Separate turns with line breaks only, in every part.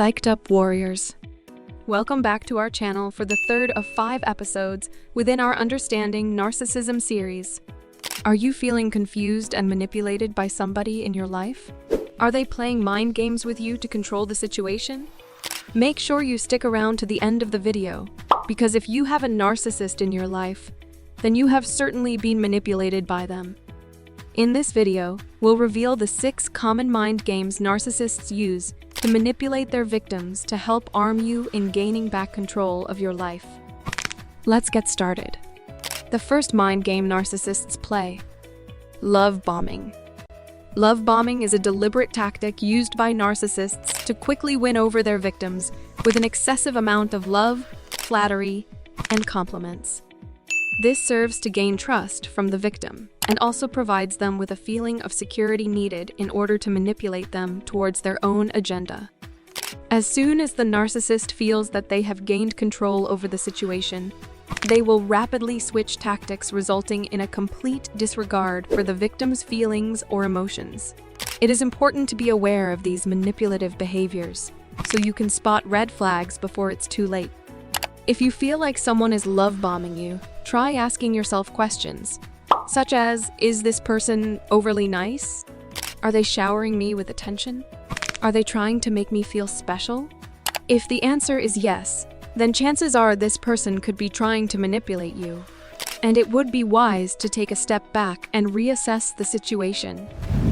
Psyched up warriors. Welcome back to our channel for the third of 5 episodes within our Understanding Narcissism series. Are you feeling confused and manipulated by somebody in your life? Are they playing mind games with you to control the situation? Make sure you stick around to the end of the video, because if you have a narcissist in your life, then you have certainly been manipulated by them. In this video, we'll reveal the 6 common mind games narcissists use to manipulate their victims to help arm you in gaining back control of your life. Let's get started. The first mind game narcissists play: love bombing. Love bombing is a deliberate tactic used by narcissists to quickly win over their victims with an excessive amount of love, flattery, and compliments. This serves to gain trust from the victim and also provides them with a feeling of security needed in order to manipulate them towards their own agenda. As soon as the narcissist feels that they have gained control over the situation, they will rapidly switch tactics, resulting in a complete disregard for the victim's feelings or emotions. It is important to be aware of these manipulative behaviors so you can spot red flags before it's too late. If you feel like someone is love bombing you, try asking yourself questions, such as, is this person overly nice? Are they showering me with attention? Are they trying to make me feel special? If the answer is yes, then chances are this person could be trying to manipulate you. And it would be wise to take a step back and reassess the situation.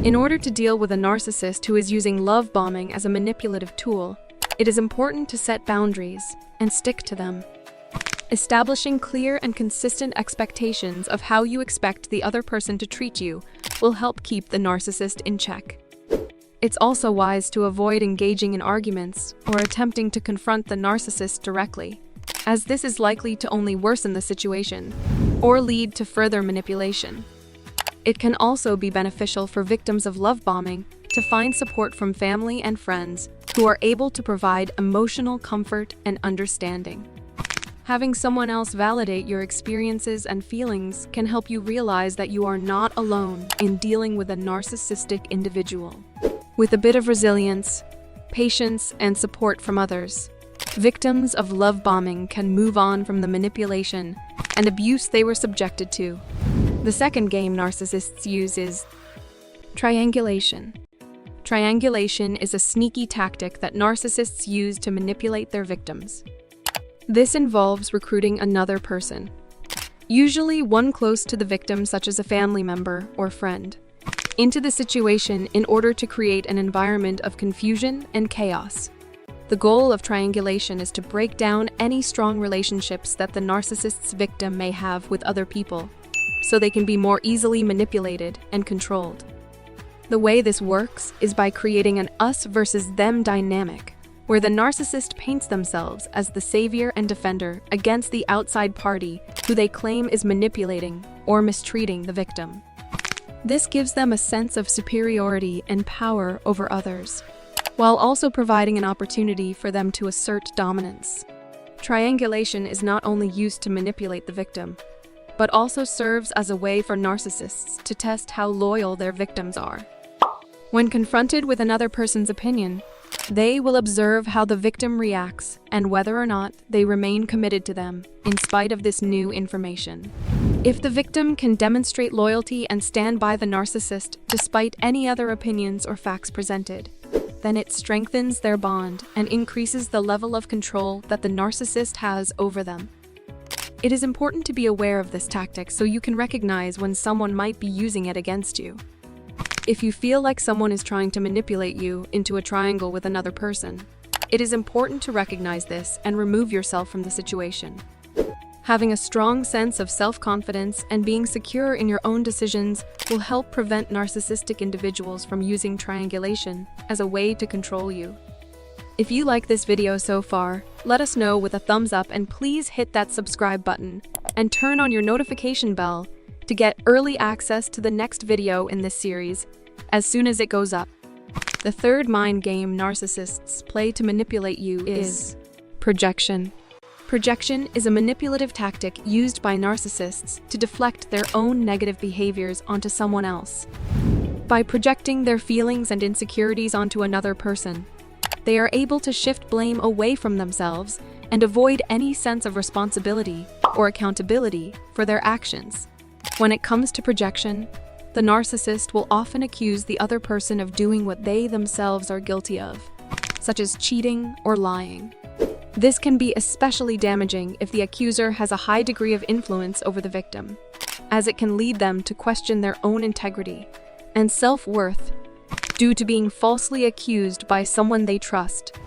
In order to deal with a narcissist who is using love bombing as a manipulative tool, it is important to set boundaries and stick to them. Establishing clear and consistent expectations of how you expect the other person to treat you will help keep the narcissist in check. It's also wise to avoid engaging in arguments or attempting to confront the narcissist directly, as this is likely to only worsen the situation or lead to further manipulation. It can also be beneficial for victims of love bombing to find support from family and friends who are able to provide emotional comfort and understanding. Having someone else validate your experiences and feelings can help you realize that you are not alone in dealing with a narcissistic individual. With a bit of resilience, patience, and support from others, victims of love bombing can move on from the manipulation and abuse they were subjected to. The second game narcissists use is triangulation. Triangulation is a sneaky tactic that narcissists use to manipulate their victims. This involves recruiting another person, usually one close to the victim, such as a family member or friend, into the situation in order to create an environment of confusion and chaos. The goal of triangulation is to break down any strong relationships that the narcissist's victim may have with other people, so they can be more easily manipulated and controlled. The way this works is by creating an us versus them dynamic, where the narcissist paints themselves as the savior and defender against the outside party who they claim is manipulating or mistreating the victim. This gives them a sense of superiority and power over others, while also providing an opportunity for them to assert dominance. Triangulation is not only used to manipulate the victim, but also serves as a way for narcissists to test how loyal their victims are. When confronted with another person's opinion, they will observe how the victim reacts and whether or not they remain committed to them in spite of this new information. If the victim can demonstrate loyalty and stand by the narcissist despite any other opinions or facts presented, then it strengthens their bond and increases the level of control that the narcissist has over them. It is important to be aware of this tactic so you can recognize when someone might be using it against you. If you feel like someone is trying to manipulate you into a triangle with another person, it is important to recognize this and remove yourself from the situation. Having a strong sense of self-confidence and being secure in your own decisions will help prevent narcissistic individuals from using triangulation as a way to control you. If you like this video so far, let us know with a thumbs up, and please hit that subscribe button and turn on your notification bell to get early access to the next video in this series as soon as it goes up. The third mind game narcissists play to manipulate you is projection. Projection is a manipulative tactic used by narcissists to deflect their own negative behaviors onto someone else. By projecting their feelings and insecurities onto another person, They are able to shift blame away from themselves and avoid any sense of responsibility or accountability for their actions. When it comes to projection, the narcissist will often accuse the other person of doing what they themselves are guilty of, such as cheating or lying. This can be especially damaging if the accuser has a high degree of influence over the victim, as it can lead them to question their own integrity and self-worth due to being falsely accused by someone they trust.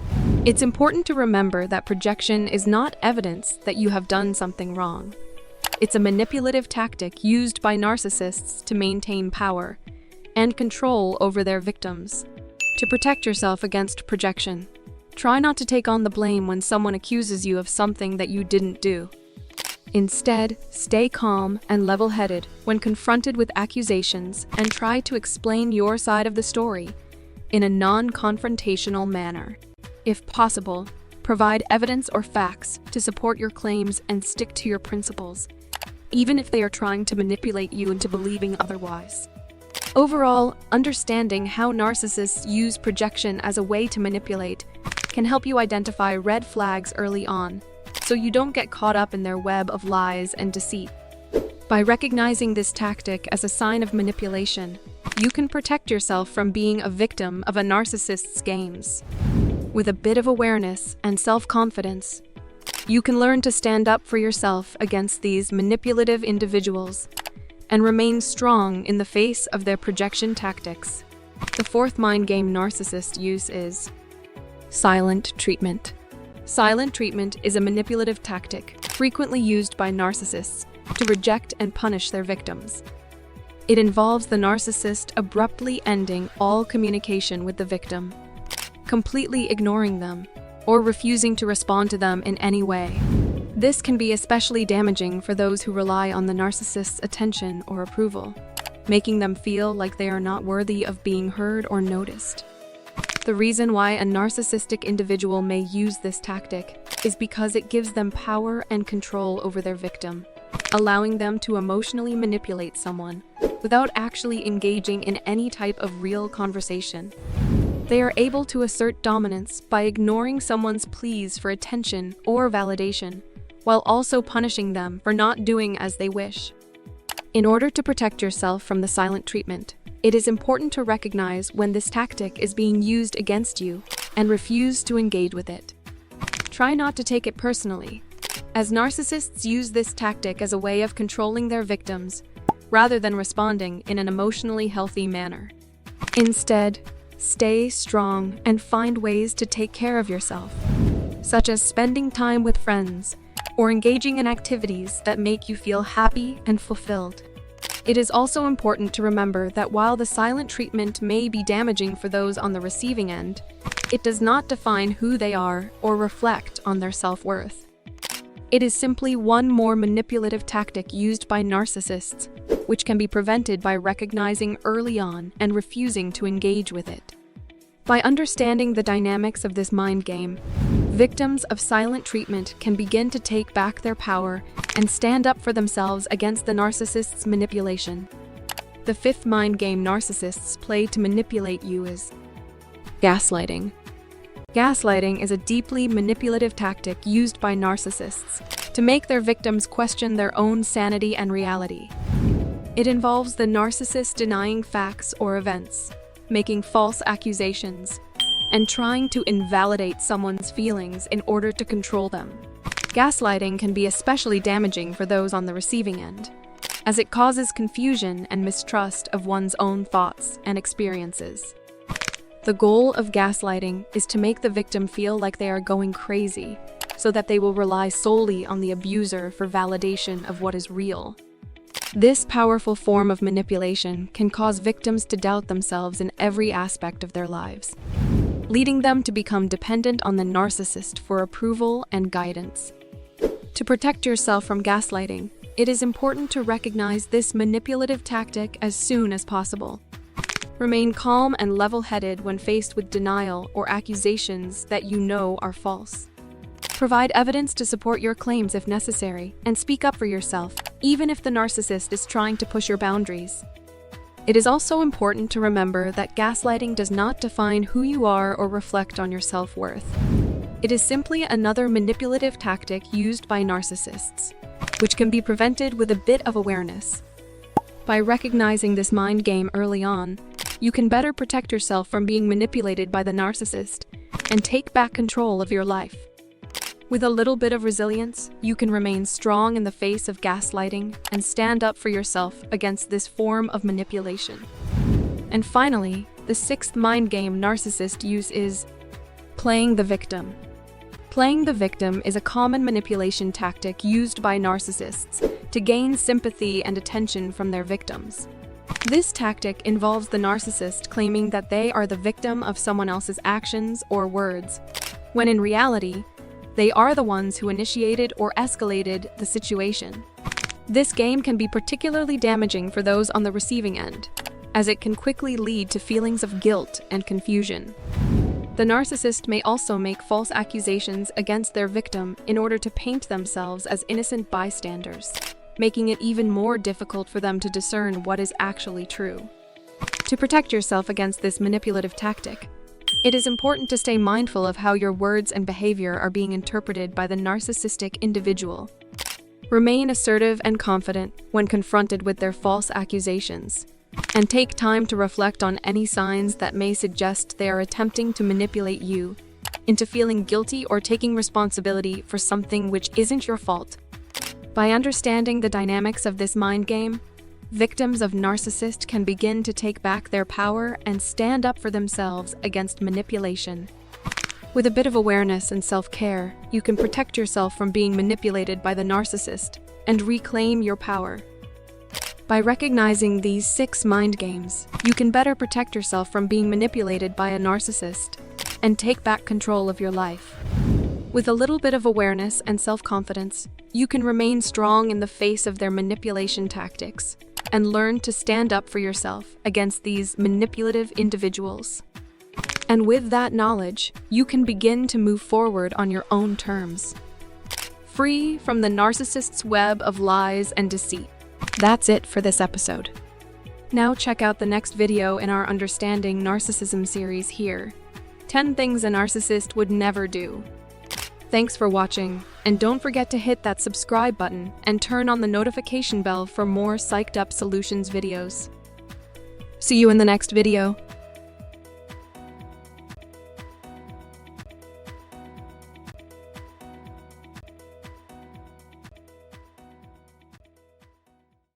It's important to remember that projection is not evidence that you have done something wrong. It's a manipulative tactic used by narcissists to maintain power and control over their victims. To protect yourself against projection, try not to take on the blame when someone accuses you of something that you didn't do. Instead, stay calm and level-headed when confronted with accusations and try to explain your side of the story in a non-confrontational manner. If possible, provide evidence or facts to support your claims and stick to your principles, even if they are trying to manipulate you into believing otherwise. Overall, understanding how narcissists use projection as a way to manipulate can help you identify red flags early on, so you don't get caught up in their web of lies and deceit. By recognizing this tactic as a sign of manipulation, you can protect yourself from being a victim of a narcissist's games. With a bit of awareness and self-confidence, you can learn to stand up for yourself against these manipulative individuals and remain strong in the face of their projection tactics. The fourth mind game narcissists use is silent treatment. Silent treatment is a manipulative tactic frequently used by narcissists to reject and punish their victims. It involves the narcissist abruptly ending all communication with the victim, completely ignoring them, or refusing to respond to them in any way. This can be especially damaging for those who rely on the narcissist's attention or approval, making them feel like they are not worthy of being heard or noticed. The reason why a narcissistic individual may use this tactic is because it gives them power and control over their victim, allowing them to emotionally manipulate someone without actually engaging in any type of real conversation. They are able to assert dominance by ignoring someone's pleas for attention or validation, while also punishing them for not doing as they wish. In order to protect yourself from the silent treatment, it is important to recognize when this tactic is being used against you and refuse to engage with it. Try not to take it personally, as narcissists use this tactic as a way of controlling their victims rather than responding in an emotionally healthy manner. Instead, stay strong and find ways to take care of yourself, such as spending time with friends or engaging in activities that make you feel happy and fulfilled. It is also important to remember that while the silent treatment may be damaging for those on the receiving end, it does not define who they are or reflect on their self-worth. It is simply one more manipulative tactic used by narcissists, which can be prevented by recognizing early on and refusing to engage with it. By understanding the dynamics of this mind game, victims of silent treatment can begin to take back their power and stand up for themselves against the narcissist's manipulation. The fifth mind game narcissists play to manipulate you is gaslighting. Gaslighting is a deeply manipulative tactic used by narcissists to make their victims question their own sanity and reality. It involves the narcissist denying facts or events, making false accusations, and trying to invalidate someone's feelings in order to control them. Gaslighting can be especially damaging for those on the receiving end, as it causes confusion and mistrust of one's own thoughts and experiences. The goal of gaslighting is to make the victim feel like they are going crazy, so that they will rely solely on the abuser for validation of what is real. This powerful form of manipulation can cause victims to doubt themselves in every aspect of their lives, leading them to become dependent on the narcissist for approval and guidance. To protect yourself from gaslighting, it is important to recognize this manipulative tactic as soon as possible. Remain calm and level-headed when faced with denial or accusations that you know are false. Provide evidence to support your claims if necessary, and speak up for yourself, even if the narcissist is trying to push your boundaries. It is also important to remember that gaslighting does not define who you are or reflect on your self-worth. It is simply another manipulative tactic used by narcissists, which can be prevented with a bit of awareness. By recognizing this mind game early on, you can better protect yourself from being manipulated by the narcissist and take back control of your life. With a little bit of resilience, you can remain strong in the face of gaslighting and stand up for yourself against this form of manipulation. And finally, the sixth mind game narcissists use is playing the victim. Playing the victim is a common manipulation tactic used by narcissists to gain sympathy and attention from their victims. This tactic involves the narcissist claiming that they are the victim of someone else's actions or words, when in reality, they are the ones who initiated or escalated the situation. This game can be particularly damaging for those on the receiving end, as it can quickly lead to feelings of guilt and confusion. The narcissist may also make false accusations against their victim in order to paint themselves as innocent bystanders, making it even more difficult for them to discern what is actually true. To protect yourself against this manipulative tactic, it is important to stay mindful of how your words and behavior are being interpreted by the narcissistic individual. Remain assertive and confident when confronted with their false accusations, and take time to reflect on any signs that may suggest they are attempting to manipulate you into feeling guilty or taking responsibility for something which isn't your fault. By understanding the dynamics of this mind game, victims of narcissists can begin to take back their power and stand up for themselves against manipulation. With a bit of awareness and self-care, you can protect yourself from being manipulated by the narcissist and reclaim your power. By recognizing these 6 mind games, you can better protect yourself from being manipulated by a narcissist and take back control of your life. With a little bit of awareness and self-confidence, you can remain strong in the face of their manipulation tactics and learn to stand up for yourself against these manipulative individuals. And with that knowledge, you can begin to move forward on your own terms, free from the narcissist's web of lies and deceit. That's it for this episode. Now check out the next video in our Understanding Narcissism series here. 10 things a narcissist would never do. Thanks for watching, and don't forget to hit that subscribe button and turn on the notification bell for more psyched up solutions videos. See you in the next video.